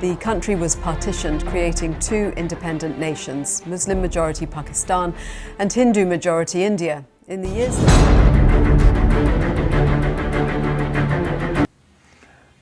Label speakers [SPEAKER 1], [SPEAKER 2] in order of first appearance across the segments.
[SPEAKER 1] The country was partitioned, creating two independent nations, Muslim majority Pakistan and Hindu majority India. In the years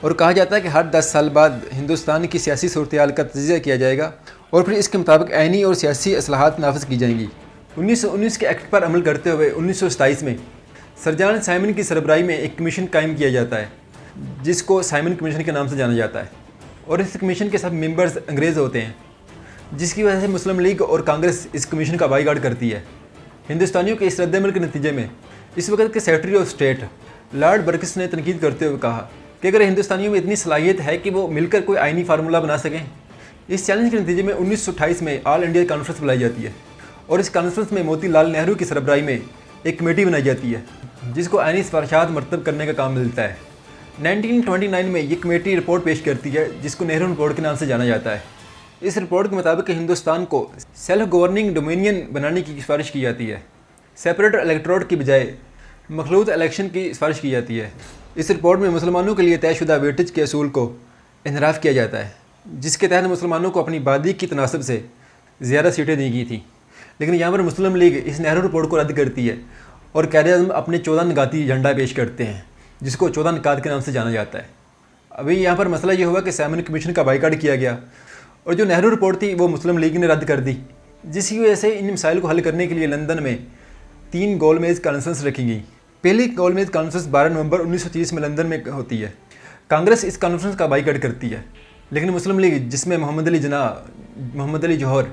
[SPEAKER 2] اور کہا جاتا ہے کہ ہر 10 سال بعد ہندوستان کی سیاسی صورتحال کا تجزیہ کیا جائے گا اور پھر اس کے مطابق آئینی اور سیاسی اصلاحات نافذ کی جائیں گی۔ 1919 کے ایکٹ پر عمل کرتے ہوئے 1927 میں سر جان سائمن کی سربراہی میں ایک کمیشن قائم کیا جاتا ہے جس کو سائمن کمیشن کے نام سے جانا جاتا ہے، اور اس کمیشن کے سب ممبرز انگریز ہوتے ہیں، جس کی وجہ سے مسلم لیگ اور کانگریس اس کمیشن کا بائی کاٹ کرتی ہے۔ ہندوستانیوں کے اس رد عمل کے نتیجے میں اس وقت کے سیکرٹری آف اسٹیٹ لارڈ برکس نے تنقید کرتے ہوئے کہا کہ اگر ہندوستانیوں میں اتنی صلاحیت ہے کہ وہ مل کر کوئی آئینی فارمولہ بنا سکیں۔ اس چیلنج کے نتیجے میں 1928 میں آل انڈیا کانفرنس بلائی جاتی ہے، اور اس کانفرنس میں موتی لال نہرو کی سربراہی میں ایک کمیٹی بنائی جاتی ہے جس کو آئینی سفارشات مرتب کرنے کا کام ملتا ہے۔ 1929 میں یہ کمیٹی رپورٹ پیش کرتی ہے جس کو نہرو رپورٹ کے نام سے جانا جاتا ہے۔ اس رپورٹ کے مطابق ہندوستان کو سیلف گورننگ ڈومینین بنانے کی سفارش کی جاتی ہے، سیپریٹ الیکٹوریٹ کی بجائے مخلوط الیکشن کی سفارش کی جاتی ہے۔ اس رپورٹ میں مسلمانوں کے لیے طے شدہ ویٹیج کے اصول کو انحراف کیا جاتا ہے، جس کے تحت مسلمانوں کو اپنی آبادی کی تناسب سے زیادہ سیٹیں دی گئی تھیں، لیکن یہاں پر مسلم لیگ اس نہرو رپورٹ کو رد کرتی ہے اور قائد-اعظم اپنے 14 نکاتی ایجنڈا پیش کرتے ہیں جس کو 14 نکات کے نام سے جانا جاتا ہے۔ ابھی یہاں پر مسئلہ یہ ہوا کہ سائمن کمیشن کا بائیکاٹ کیا گیا اور جو نہرو رپورٹ تھی وہ مسلم لیگ نے رد کر دی، جس کی وجہ سے ان مسائل کو حل کرنے کے لیے لندن میں 3 گول میز کانفرنس رکھی گئی۔ پہلی گول میز کانفرنس 12 نومبر 1930 میں لندن میں ہوتی ہے۔ کانگریس اس کانفرنس کا بائیکاٹ کرتی ہے، لیکن مسلم لیگ جس میں محمد علی جناح، محمد علی جوہر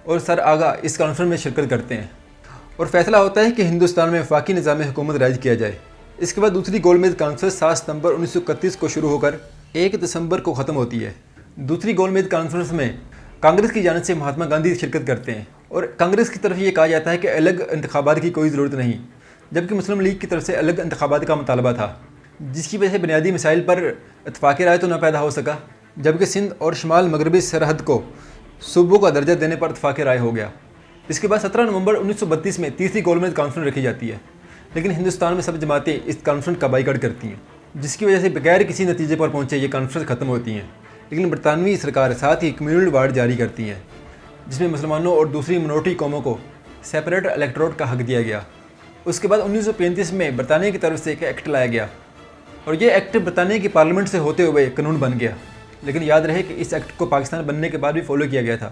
[SPEAKER 2] اور سر آغا اس کانفرنس میں شرکت کرتے ہیں، اور فیصلہ ہوتا ہے کہ ہندوستان میں وفاقی نظام حکومت رائج کیا جائے۔ اس کے بعد دوسری گول میز کانفرنس 7 ستمبر 1931 کو شروع ہو کر 1 دسمبر کو ختم ہوتی ہے۔ دوسری گول میز کانفرنس میں کانگریس کی جانب سے مہاتما گاندھی شرکت کرتے ہیں، اور کانگریس کی طرف یہ کہا جاتا ہے کہ الگ انتخابات کی کوئی ضرورت نہیں، جبکہ مسلم لیگ کی طرف سے الگ انتخابات کا مطالبہ تھا، جس کی وجہ سے بنیادی مسائل پر اتفاق رائے تو نہ پیدا ہو سکا، جبکہ سندھ اور شمال مغربی سرحد کو صوبوں کا درجہ دینے پر اتفاق رائے ہو گیا۔ اس کے بعد 17 نومبر 1932 میں تیسری گول میز کانفرنس رکھی جاتی ہے، لیکن ہندوستان میں سب جماعتیں اس کانفرنس کا بائیکاٹ کرتی ہیں، جس کی وجہ سے بغیر کسی نتیجے پر پہنچے یہ کانفرنس ختم ہوتی ہیں۔ لیکن برطانوی سرکار ساتھ ہی کمیونل وارڈ جاری کرتی ہیں، جس میں مسلمانوں اور دوسری منورٹی قوموں کو سیپریٹ الیکٹوریٹ کا حق دیا گیا۔ اس کے بعد 1935 میں برطانیہ کی طرف سے ایک ایکٹ لایا گیا، اور یہ ایکٹ برطانیہ کی پارلیمنٹ سے ہوتے ہوئے قانون بن گیا، لیکن یاد رہے کہ اس ایکٹ کو پاکستان بننے کے بعد بھی فالو کیا گیا تھا،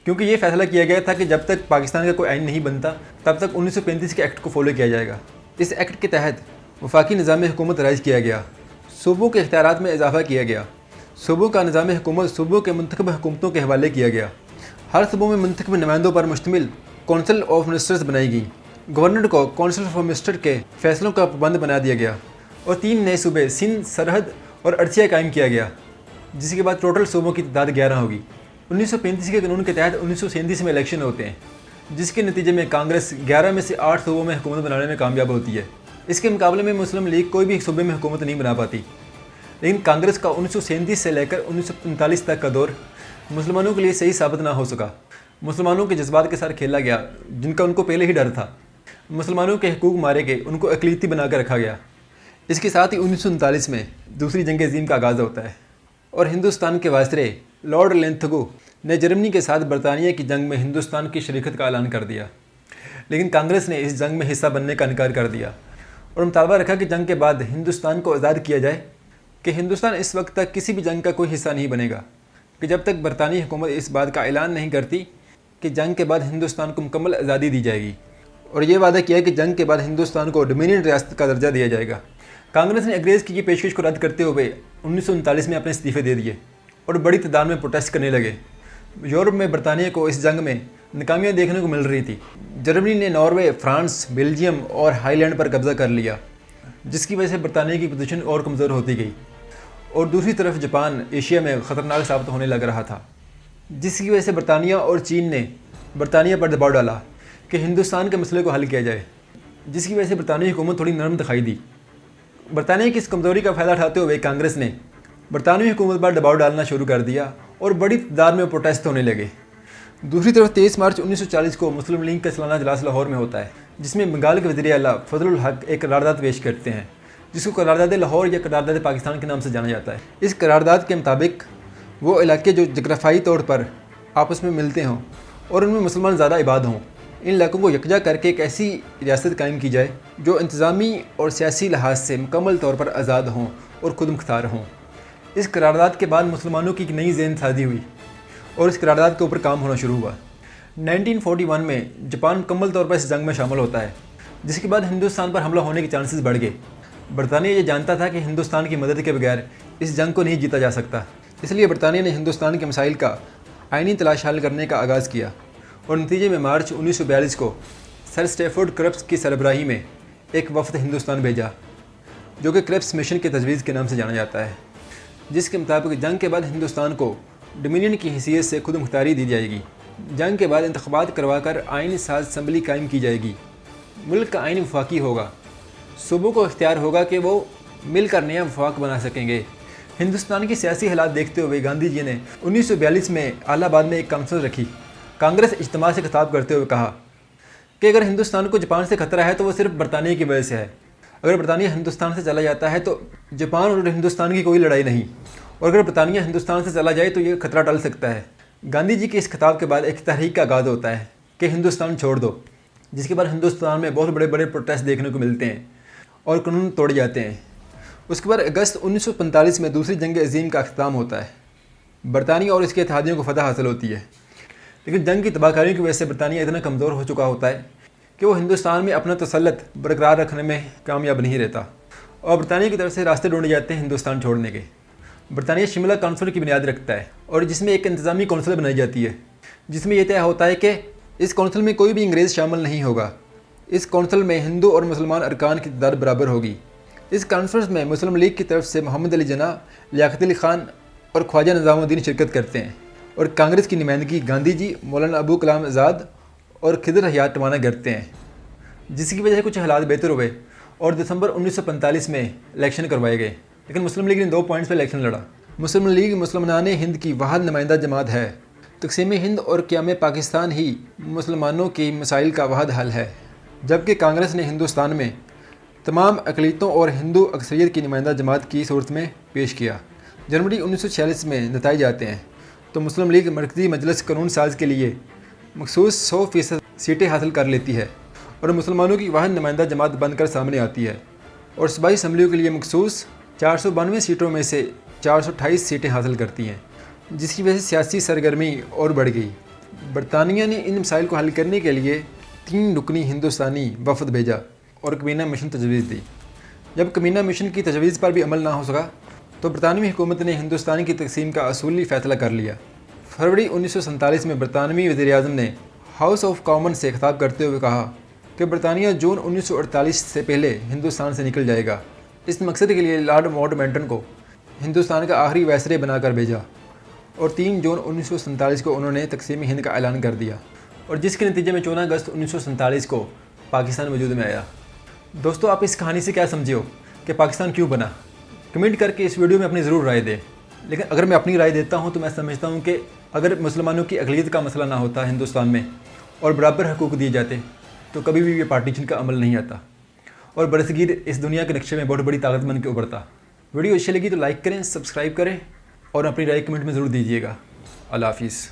[SPEAKER 2] کیونکہ یہ فیصلہ کیا گیا تھا کہ جب تک پاکستان کا کوئی آئین نہیں بنتا تب تک 1935 کے ایکٹ کو فالو کیا جائے گا۔ اس ایکٹ کے تحت وفاقی نظام حکومت رائج کیا گیا، صوبوں کے اختیارات میں اضافہ کیا گیا، صوبوں کا نظام حکومت صوبوں کے منتخب حکومتوں کے حوالے کیا گیا، ہر صوبوں میں منتخب نمائندوں پر مشتمل کونسل آف منسٹرز بنائی گئی، گورنر کو کونسل آف منسٹر کے فیصلوں کا پابند بنا دیا گیا، اور 3 نئے صوبے سندھ، سرحد اور ارچیہ قائم کیا گیا، جس کے بعد ٹوٹل صوبوں کی تعداد 11 ہوگی۔ 1935 کے قانون کے تحت 1937 میں الیکشن ہوتے ہیں، جس کے نتیجے میں کانگریس 11 میں سے 8 صوبوں میں حکومت بنانے میں کامیاب ہوتی ہے۔ اس کے مقابلے میں مسلم لیگ کوئی بھی صوبے میں حکومت نہیں بنا پاتی، لیکن کانگریس کا 1937 سے لے کر 1945 تک کا دور مسلمانوں کے لیے صحیح ثابت نہ ہو سکا۔ مسلمانوں کے جذبات کے ساتھ کھیلا گیا، جن کا ان کو پہلے ہی ڈر تھا۔ مسلمانوں کے حقوق مارے گئے، ان کو اقلیتی بنا کر رکھا گیا۔ اس کے ساتھ ہی 1939 میں دوسری جنگ عظیم کا آغاز ہوتا ہے، اور ہندوستان کے وائسرے لارڈ لینتھگو نے جرمنی کے ساتھ برطانیہ کی جنگ میں ہندوستان کی شریکت کا اعلان کر دیا، لیکن کانگریس نے اس جنگ میں حصہ بننے کا انکار کر دیا اور مطالبہ رکھا کہ جنگ کے بعد ہندوستان کو آزاد کیا جائے، کہ ہندوستان اس وقت تک کسی بھی جنگ کا کوئی حصہ نہیں بنے گا، کہ جب تک برطانوی حکومت اس بات کا اعلان نہیں کرتی کہ جنگ کے بعد ہندوستان کو مکمل آزادی دی جائے گی، اور یہ وعدہ کیا کہ جنگ کے بعد ہندوستان کو ڈومینین ریاست کا درجہ دیا جائے گا۔ کانگریس نے انگریز کی یہ پیشکش کو رد کرتے ہوئے 1939 میں اپنے استعفے دے دیے اور بڑی تعداد میں پروٹیسٹ کرنے لگے۔ یورپ میں برطانیہ کو اس جنگ میں ناکامیاں دیکھنے کو مل رہی تھی۔ جرمنی نے ناروے، فرانس، بیلجیم اور ہائی لینڈ پر قبضہ کر لیا، جس کی وجہ سے برطانیہ کی پوزیشن اور کمزور ہوتی گئی، اور دوسری طرف جاپان ایشیا میں خطرناک ثابت ہونے لگ رہا تھا، جس کی وجہ سے برطانیہ اور چین نے برطانیہ پر دباؤ ڈالا کہ ہندوستان کے مسئلے کو حل کیا جائے، جس کی وجہ سے برطانوی حکومت تھوڑی نرم دکھائی دی۔ برطانیہ کی اس کمزوری کا فائدہ اٹھاتے ہوئے کانگریس نے برطانوی حکومت پر دباؤ ڈالنا شروع کر دیا اور بڑی تعداد میں پروٹیسٹ ہونے لگے۔ دوسری طرف 23 مارچ 1940 کو مسلم لیگ کا سالانہ اجلاس لاہور میں ہوتا ہے، جس میں بنگال کے وزیر اعلیٰ فضل الحق ایک قرارداد پیش کرتے ہیں، جس کو قرارداد لاہور یا قرارداد پاکستان کے نام سے جانا جاتا ہے۔ اس قرارداد کے مطابق وہ علاقے جو جغرافیائی طور پر آپس میں ملتے ہوں اور ان میں مسلمان زیادہ آباد ہوں، ان علاقوں کو یکجا کر کے ایک ایسی ریاست قائم کی جائے جو انتظامی اور سیاسی لحاظ سے مکمل طور پر آزاد ہوں اور خود مختار ہوں۔ اس قرارداد کے بعد مسلمانوں کی ایک نئی ذہن سازی ہوئی اور اس قرارداد کے اوپر کام ہونا شروع ہوا۔ 1941 میں جاپان مکمل طور پر اس جنگ میں شامل ہوتا ہے، جس کے بعد ہندوستان پر حملہ ہونے کے چانسز بڑھ گئے۔ برطانیہ یہ جانتا تھا کہ ہندوستان کی مدد کے بغیر اس جنگ کو نہیں جیتا جا سکتا، اس لیے برطانیہ نے ہندوستان کے مسائل کا آئینی تلاش حل کرنے کا آغاز کیا اور نتیجے میں مارچ 1942 کو سر اسٹیفورڈ کرپس کی سربراہی میں ایک وفد ہندوستان بھیجا، جو کہ کرپس مشن کے تجویز کے نام سے جانا جاتا ہے، جس کے مطابق جنگ کے بعد ہندوستان کو ڈومینین کی حیثیت سے خود مختاری دی جائے گی۔ جنگ کے بعد انتخابات کروا کر آئین ساز اسمبلی قائم کی جائے گی۔ ملک کا آئین وفاقی ہوگا، صوبوں کو اختیار ہوگا کہ وہ مل کر نیا وفاق بنا سکیں گے۔ ہندوستان کی سیاسی حالات دیکھتے ہوئے گاندھی جی نے 1942 میں الہ آباد میں ایک کانفرنس رکھی۔ کانگریس اجتماع سے خطاب کرتے ہوئے کہا کہ اگر ہندوستان کو جاپان سے خطرہ ہے تو وہ صرف برطانیہ کی وجہ سے ہے۔ اگر برطانیہ ہندوستان سے چلا جاتا ہے تو جاپان اور ہندوستان کی کوئی لڑائی نہیں، اور اگر برطانیہ ہندوستان سے چلا جائے تو یہ خطرہ ٹل سکتا ہے۔ گاندھی جی کے اس خطاب کے بعد ایک تحریک کا آغاز ہوتا ہے کہ ہندوستان چھوڑ دو، جس کے بعد ہندوستان میں بہت بڑے بڑے پروٹیسٹ دیکھنے کو ملتے ہیں اور قانون توڑے جاتے ہیں۔ اس کے بعد اگست 1945 میں دوسری جنگ عظیم کا اختتام ہوتا ہے۔ برطانیہ اور اس کے اتحادیوں کو فتح حاصل ہوتی ہے، لیکن جنگ کی تباہ کاریوں کی وجہ سے برطانیہ اتنا کمزور ہو چکا ہوتا ہے کہ وہ ہندوستان میں اپنا تسلط برقرار رکھنے میں کامیاب نہیں رہتا، اور برطانیہ کی طرف سے راستے ڈھونڈے جاتے ہیں ہندوستان چھوڑنے کے۔ برطانیہ شملہ کونسل کی بنیاد رکھتا ہے اور جس میں ایک انتظامی کونسل بنائی جاتی ہے، جس میں یہ طے ہوتا ہے کہ اس کونسل میں کوئی بھی انگریز شامل نہیں ہوگا۔ اس کونسل میں ہندو اور مسلمان ارکان کی تعداد برابر ہوگی۔ اس کانفرنس میں مسلم لیگ کی طرف سے محمد علی جناح، لیاقت علی خان اور خواجہ نظام الدین شرکت کرتے ہیں، اور کانگریس کی نمائندگی گاندھی جی، مولانا ابو کلام آزاد اور خضر حیات ٹوانہ کرتے ہیں، جس کی وجہ سے کچھ حالات بہتر ہوئے اور دسمبر 1945 میں الیکشن کروائے گئے۔ لیکن مسلم لیگ نے 2 پوائنٹس پہ الیکشن لڑا۔ مسلم لیگ مسلمان ہند کی واحد نمائندہ جماعت ہے۔ تقسیم ہند اور قیام پاکستان ہی مسلمانوں کے مسائل کا واحد حل ہے، جبکہ کانگریس نے ہندوستان میں تمام اقلیتوں اور ہندو اکثریت کی نمائندہ جماعت کی صورت میں پیش کیا۔ جنوری 1946 میں نتائج آتے ہیں تو مسلم لیگ مرکزی مجلس قانون ساز کے لیے مخصوص 100% سیٹیں حاصل کر لیتی ہے اور مسلمانوں کی واحد نمائندہ جماعت بن کر سامنے آتی ہے، اور صوبائی اسمبلیوں کے لیے مخصوص 492 سیٹوں میں سے 428 سیٹیں حاصل کرتی ہیں، جس کی وجہ سے سیاسی سرگرمی اور بڑھ گئی۔ برطانیہ نے ان مسائل کو حل کرنے کے لیے 3 رکنی ہندوستانی وفد بھیجا اور کمینہ مشن تجویز دی۔ جب کمینہ مشن کی تجویز پر بھی عمل نہ ہو سکا تو برطانوی حکومت نے ہندوستان کی تقسیم کا اصولی فیصلہ کر لیا۔ فروری 1947 میں برطانوی وزیر اعظم نے ہاؤس آف کامن سے خطاب کرتے ہوئے کہا کہ برطانیہ جون 1948 سے پہلے ہندوستان سے نکل جائے گا۔ اس مقصد کے لیے لارڈ ماؤنٹ بیٹن کو ہندوستان کا آخری وائسرے بنا کر بھیجا، اور 3 جون 1947 کو انہوں نے تقسیم ہند کا اعلان کر دیا، اور جس کے نتیجے میں 14 اگست 1947 کو پاکستان وجود میں آیا۔ دوستو، آپ اس کہانی سے کیا سمجھے ہو کہ پاکستان کیوں بنا؟ کمنٹ کر کے اس ویڈیو میں اپنی ضرور رائے دیں۔ لیکن اگر میں اپنی رائے دیتا ہوں تو میں سمجھتا ہوں کہ اگر مسلمانوں کی اقلیت کا مسئلہ نہ ہوتا ہندوستان میں اور برابر حقوق دیے جاتے تو کبھی بھی یہ پارٹیشن کا عمل نہیں آتا اور برصغیر اس دنیا کے نقشے میں بہت بڑی طاقت بن کے ابھرتا۔ ویڈیو اچھی لگی تو لائک کریں، سبسکرائب کریں اور اپنی رائے کمنٹ میں ضرور دیجیے گا۔ اللہ حافظ۔